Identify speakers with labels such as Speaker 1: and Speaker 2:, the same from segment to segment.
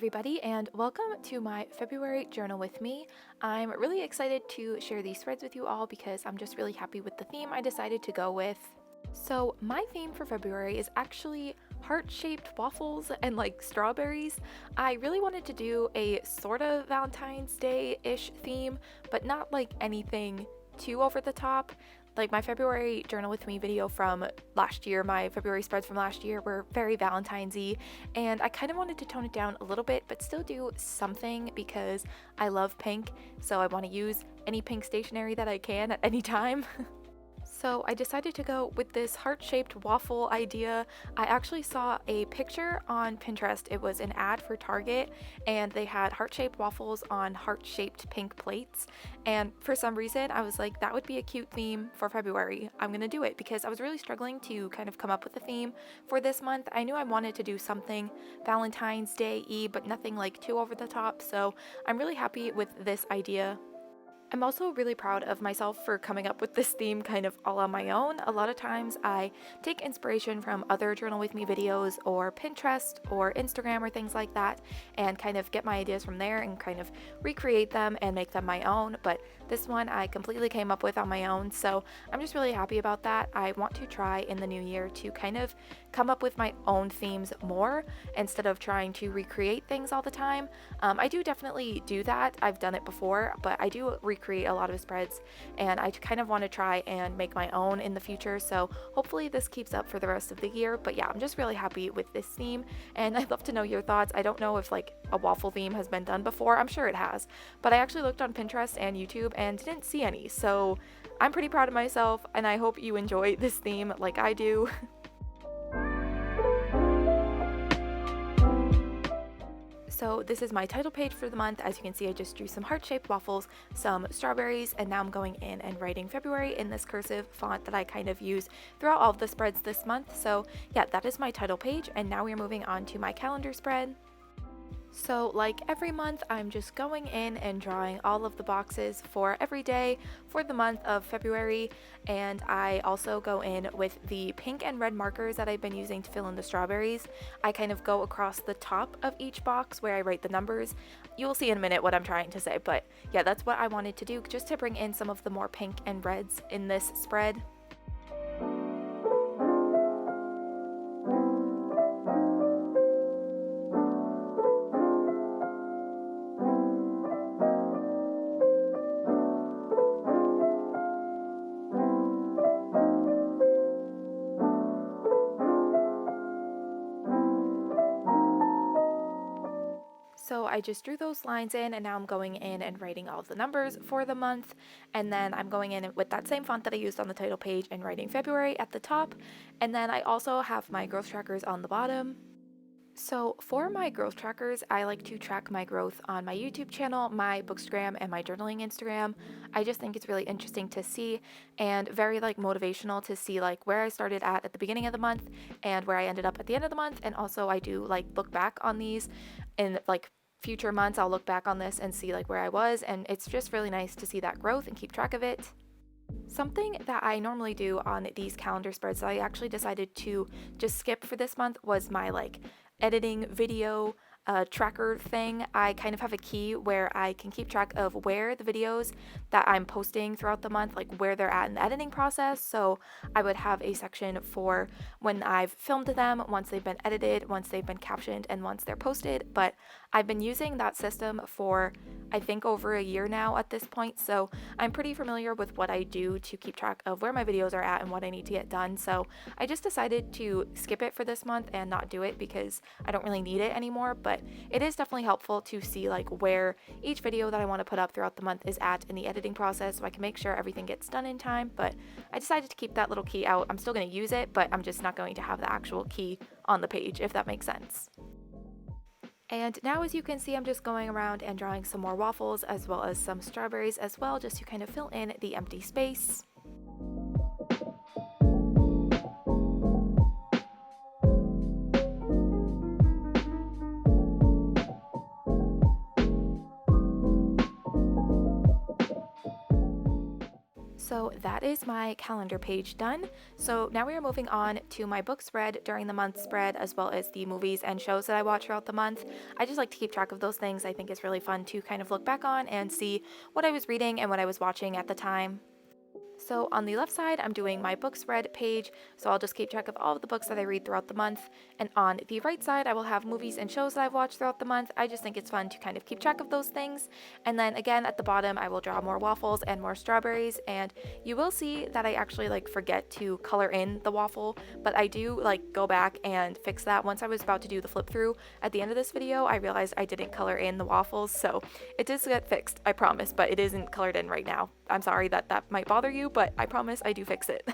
Speaker 1: everybody, and welcome to my February journal with me. I'm really excited to share these threads with you all because I'm just really happy with the theme I decided to go with. So, my theme for February is actually heart-shaped waffles and like strawberries. I really wanted to do a sort of Valentine's Day-ish theme, but not like anything too over the top. Like my February journal with me video from last year, my February spreads from last year were very Valentine's-y, and I kind of wanted to tone it down a little bit but still do something because I love pink, so I want to use any pink stationery that I can at any time. So I decided to go with this heart-shaped waffle idea. I actually saw a picture on Pinterest. It was an ad for Target, and they had heart-shaped waffles on heart-shaped pink plates. And for some reason, I was like, that would be a cute theme for February. I'm gonna do it because I was really struggling to kind of come up with a theme for this month. I knew I wanted to do something Valentine's Day-y, but nothing like too over the top. So I'm really happy with this idea. I'm also really proud of myself for coming up with this theme kind of all on my own. A lot of times I take inspiration from other Journal With Me videos or Pinterest or Instagram or things like that and kind of get my ideas from there and kind of recreate them and make them my own. But this one I completely came up with on my own, so I'm just really happy about that. I want to try in the new year to kind of come up with my own themes more instead of trying to recreate things all the time. I do definitely do that. I've done it before, but I do recreate a lot of spreads, and I kind of want to try and make my own in the future, so hopefully this keeps up for the rest of the year. But yeah, I'm just really happy with this theme, and I'd love to know your thoughts. I don't know if like a waffle theme has been done before. I'm sure it has, but I actually looked on Pinterest and YouTube and didn't see any, so I'm pretty proud of myself, and I hope you enjoy this theme like I do. So this is my title page for the month. As you can see, I just drew some heart-shaped waffles, some strawberries, and now I'm going in and writing February in this cursive font that I kind of use throughout all of the spreads this month. So yeah, that is my title page, and now we're moving on to my calendar spread. So like every month, I'm just going in and drawing all of the boxes for every day for the month of February, and I also go in with the pink and red markers that I've been using to fill in the strawberries. I kind of go across the top of each box where I write the numbers. You will see in a minute what I'm trying to say, but yeah, that's what I wanted to do just to bring in some of the more pink and reds in this spread. So I just drew those lines in, and now I'm going in and writing all of the numbers for the month, and then I'm going in with that same font that I used on the title page and writing February at the top, and then I also have my growth trackers on the bottom. So for my growth trackers, I like to track my growth on my YouTube channel, my Bookstagram, and my journaling Instagram. I just think it's really interesting to see and very like motivational to see like where I started at the beginning of the month and where I ended up at the end of the month. And also I do like look back on these in like future months. I'll look back on this and see like where I was, and it's just really nice to see that growth and keep track of it. Something that I normally do on these calendar spreads that I actually decided to just skip for this month was my like editing video tracker thing. I kind of have a key where I can keep track of where the videos that I'm posting throughout the month, like where they're at in the editing process. So I would have a section for when I've filmed them, once they've been edited, once they've been captioned, and once they're posted. But I've been using that system for I think over a year now at this point, so I'm pretty familiar with what I do to keep track of where my videos are at and what I need to get done. So I just decided to skip it for this month and not do it because I don't really need it anymore, but it is definitely helpful to see like where each video that I want to put up throughout the month is at in the editing process, so I can make sure everything gets done in time. But I decided to keep that little key out. I'm still going to use it, but I'm just not going to have the actual key on the page, if that makes sense. And now, as you can see, I'm just going around and drawing some more waffles as well as some strawberries as well, just to kind of fill in the empty space. So that is my calendar page done. So now we are moving on to my book spread during the month spread, as well as the movies and shows that I watch throughout the month. I just like to keep track of those things. I think it's really fun to kind of look back on and see what I was reading and what I was watching at the time. So on the left side, I'm doing my book spread page, so I'll just keep track of all of the books that I read throughout the month. And on the right side, I will have movies and shows that I've watched throughout the month. I just think it's fun to kind of keep track of those things. And then again, at the bottom, I will draw more waffles and more strawberries. And you will see that I actually forget to color in the waffle, but I do go back and fix that. Once I was about to do the flip through at the end of this video, I realized I didn't color in the waffles, so it does get fixed, I promise, but it isn't colored in right now. I'm sorry that that might bother you, but I promise I do fix it.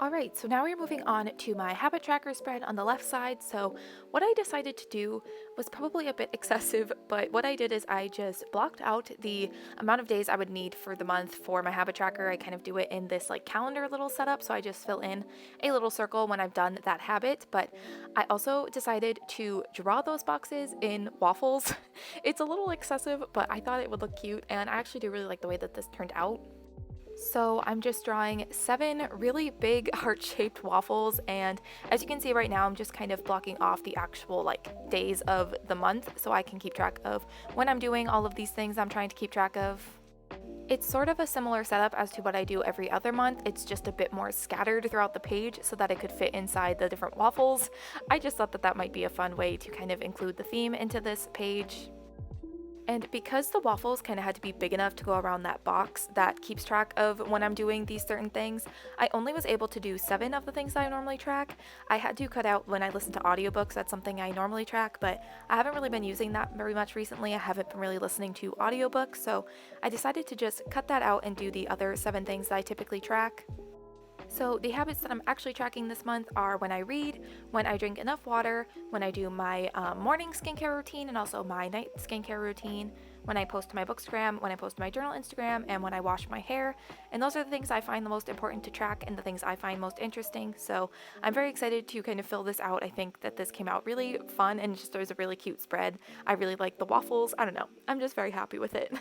Speaker 1: Alright, so now we're moving on to my habit tracker spread on the left side. So what I decided to do was probably a bit excessive, but what I did is I just blocked out the amount of days I would need for the month for my habit tracker. I kind of do it in this calendar little setup, so I just fill in a little circle when I've done that habit. But I also decided to draw those boxes in waffles. It's a little excessive, but I thought it would look cute, and I actually do really like the way that this turned out. So I'm just drawing 7 really big heart-shaped waffles, and as you can see right now, I'm just kind of blocking off the actual days of the month so I can keep track of when I'm doing all of these things I'm trying to keep track of. It's sort of a similar setup as to what I do every other month. It's just a bit more scattered throughout the page so that it could fit inside the different waffles. I just thought that that might be a fun way to kind of include the theme into this page. And because the waffles kind of had to be big enough to go around that box that keeps track of when I'm doing these certain things, I only was able to do 7 of the things that I normally track. I had to cut out when I listen to audiobooks. That's something I normally track, but I haven't really been using that very much recently. I haven't been really listening to audiobooks, so I decided to just cut that out and do the other 7 things that I typically track. So the habits that I'm actually tracking this month are when I read, when I drink enough water, when I do my morning skincare routine and also my night skincare routine, when I post to my Bookstagram, when I post to my journal Instagram, and when I wash my hair. And those are the things I find the most important to track and the things I find most interesting. So I'm very excited to kind of fill this out. I think that this came out really fun and just was a really cute spread. I really like the waffles. I don't know. I'm just very happy with it.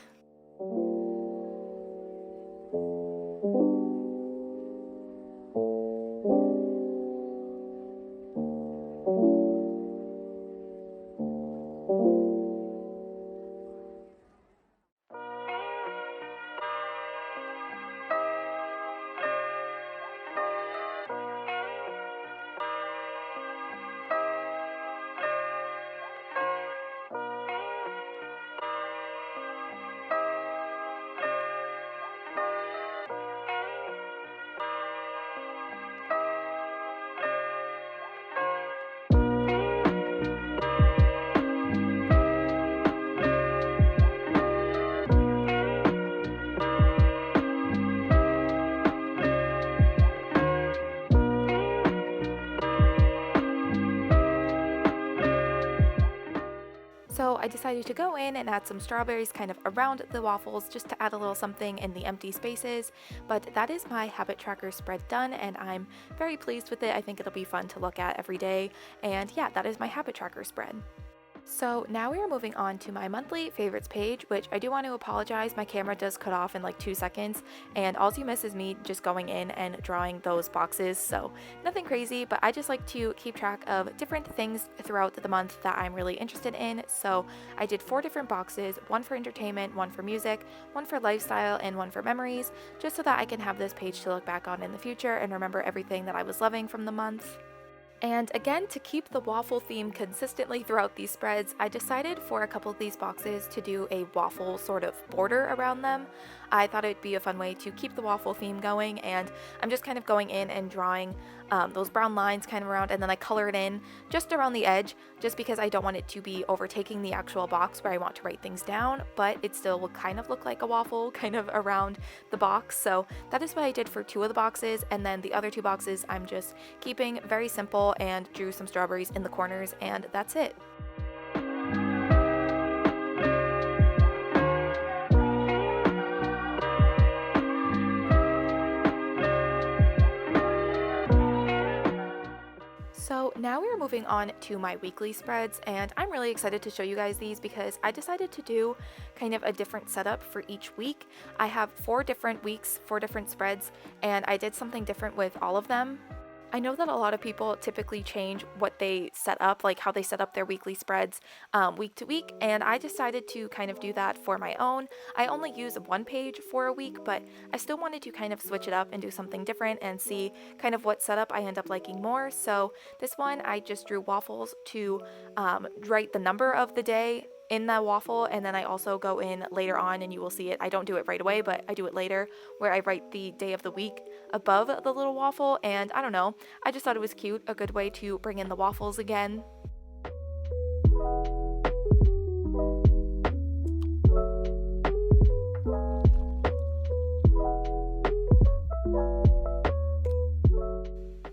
Speaker 1: So I decided to go in and add some strawberries kind of around the waffles just to add a little something in the empty spaces. But that is my habit tracker spread done, and I'm very pleased with it. I think it'll be fun to look at every day. And yeah, that is my habit tracker spread. So now we are moving on to my monthly favorites page, which I do want to apologize. My camera does cut off in 2 seconds, and all you miss is me just going in and drawing those boxes. So nothing crazy, but I just like to keep track of different things throughout the month that I'm really interested in. So I did 4 different boxes, 1 for entertainment, 1 for music, 1 for lifestyle, and 1 for memories, just so that I can have this page to look back on in the future and remember everything that I was loving from the month. And again, to keep the waffle theme consistently throughout these spreads, I decided for a couple of these boxes to do a waffle sort of border around them. I thought it'd be a fun way to keep the waffle theme going, and I'm just kind of going in and drawing those brown lines kind of around, and then I color it in just around the edge, just because I don't want it to be overtaking the actual box where I want to write things down, but it still will kind of look like a waffle kind of around the box. So that is what I did for 2 of the boxes, and then the other 2 boxes I'm just keeping very simple waffle and drew some strawberries in the corners, and that's it. So now we're moving on to my weekly spreads, and I'm really excited to show you guys these because I decided to do kind of a different setup for each week. I have 4 different weeks, 4 different spreads, and I did something different with all of them. I know that a lot of people typically change what they set up, like how they set up their weekly spreads week to week, and I decided to kind of do that for my own. I only use one page for a week, but I still wanted to kind of switch it up and do something different and see kind of what setup I end up liking more. So this one, I just drew waffles to write the number of the day in that waffle, and then I also go in later on and you will see it. I don't do it right away, but I do it later where I write the day of the week above the little waffle, and I don't know, I just thought it was cute, a good way to bring in the waffles again.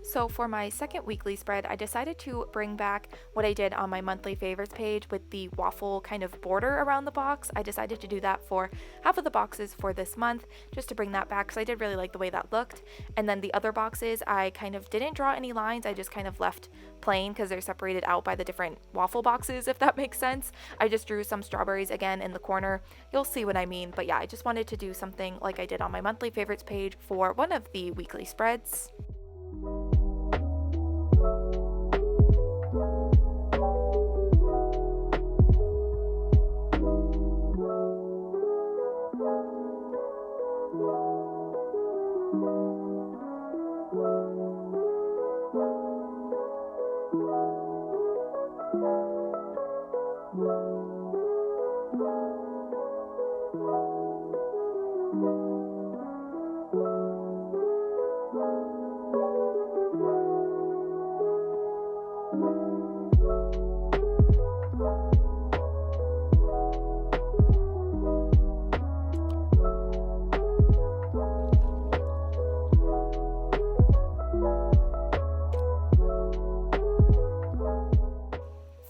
Speaker 1: So for my second weekly spread, I decided to bring back what I did on my monthly favorites page with the waffle kind of border around the box. I decided to do that for half of the boxes for this month, just to bring that back because I did really like the way that looked. And then the other boxes, I kind of didn't draw any lines, I just kind of left plain because they're separated out by the different waffle boxes, if that makes sense. I just drew some strawberries again in the corner. You'll see what I mean, but yeah, I just wanted to do something like I did on my monthly favorites page for one of the weekly spreads.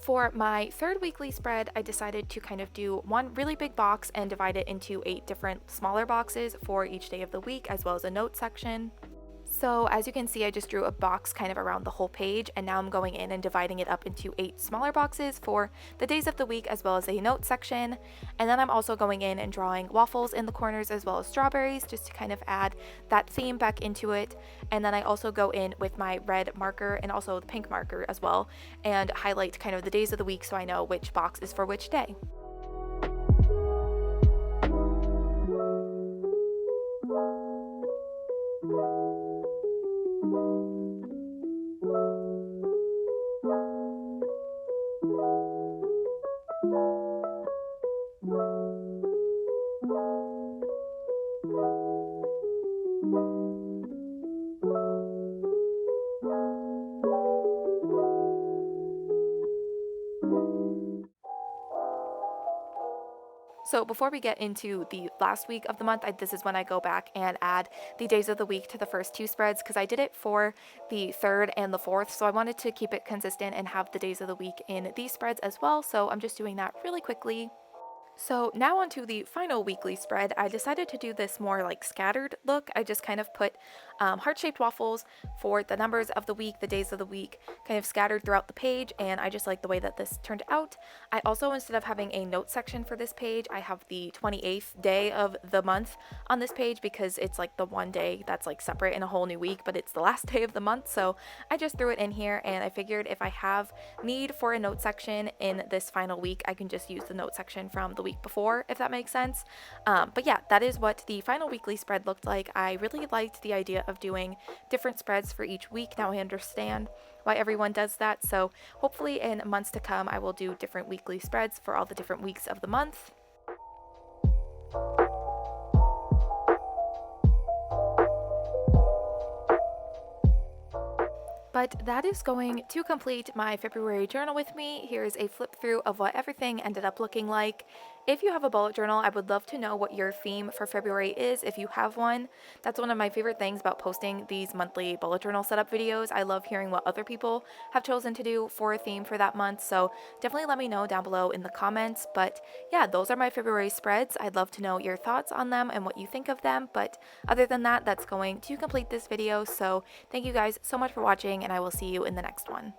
Speaker 1: For my third weekly spread, I decided to kind of do one really big box and divide it into 8 different smaller boxes for each day of the week, as well as a note section. So as you can see, I just drew a box kind of around the whole page, and now I'm going in and dividing it up into 8 smaller boxes for the days of the week, as well as a note section. And then I'm also going in and drawing waffles in the corners as well as strawberries, just to kind of add that theme back into it. And then I also go in with my red marker and also the pink marker as well, and highlight kind of the days of the week so I know which box is for which day. So before we get into the last week of the month, this is when I go back and add the days of the week to the first 2 spreads, because I did it for the 3rd and the 4th, so I wanted to keep it consistent and have the days of the week in these spreads as well, so I'm just doing that really quickly. So now onto the final weekly spread. I decided to do this more like scattered look. I just kind of put heart-shaped waffles for the numbers of the week, the days of the week, kind of scattered throughout the page, and I just like the way that this turned out. I also, instead of having a note section for this page, I have the 28th day of the month on this page because it's like the one day that's like separate in a whole new week, but it's the last day of the month, so I just threw it in here, and I figured if I have need for a note section in this final week, I can just use the note section from the week before, if that makes sense. But yeah, that is what the final weekly spread looked like. I really liked the idea of doing different spreads for each week. Now I understand why everyone does that, so hopefully in months to come I will do different weekly spreads for all the different weeks of the month. But that is going to complete my February journal with me. Here is a flip walkthrough of what everything ended up looking like. If you have a bullet journal, I would love to know what your theme for February is if you have one. That's one of my favorite things about posting these monthly bullet journal setup videos. I love hearing what other people have chosen to do for a theme for that month, so definitely let me know down below in the comments. But yeah, those are my February spreads. I'd love to know your thoughts on them and what you think of them. But other than that, that's going to complete this video. So thank you guys so much for watching, and I will see you in the next one.